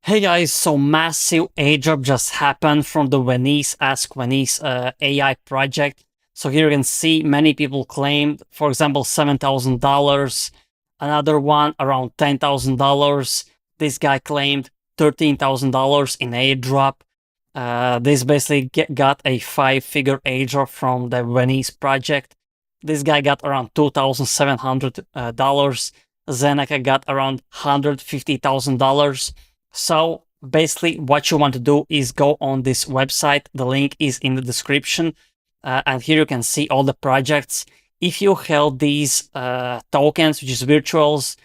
Hey guys, so massive airdrop just happened from the Venice Ask Venice AI project. So here you can see many people claimed, for example, $7,000, another one around $10,000. This guy claimed $13,000 in airdrop. This basically got a 5-figure airdrop from the Venice project. This guy got around $2,700. Zeneka got around $150,000. So basically what you want to do is go on this website. The link is in the description. And here you can see all the projects. If you held these tokens, which is virtuals,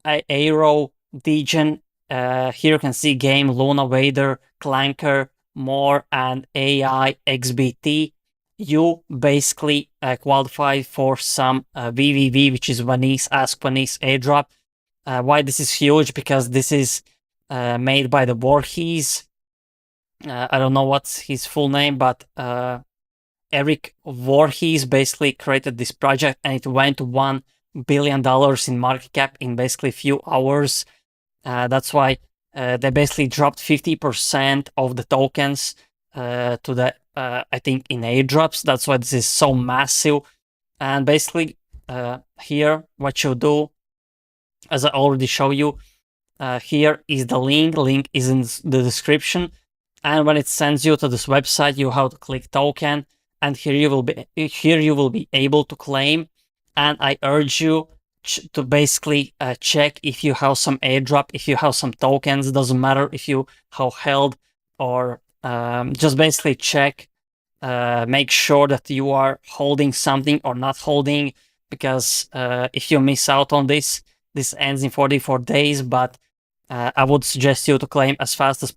Aero, Degen, here you can see Game, Luna, Vader, Clanker, More, and AI XBT. You basically qualify for some VVV, which is Venice Ask Venice airdrop. Why this is huge? Because this is made by the Voorhees. I don't know what's his full name, but Eric Voorhees basically created this project, and it went to $1 billion in market cap in basically a few hours. That's why they basically dropped 50% of the tokens to the, I think, in airdrops. That's why this is so massive. And basically, here, what you do, as I already showed you, here is the link is in the description, and when it sends you to this website, you have to click token, and here you will be able to claim. And I urge you to basically check if you have some airdrop, if you have some tokens. It doesn't matter if you have held, or just basically check, make sure that you are holding something or not holding, because if you miss out on this ends in 44 days. But I would suggest you to claim as fast as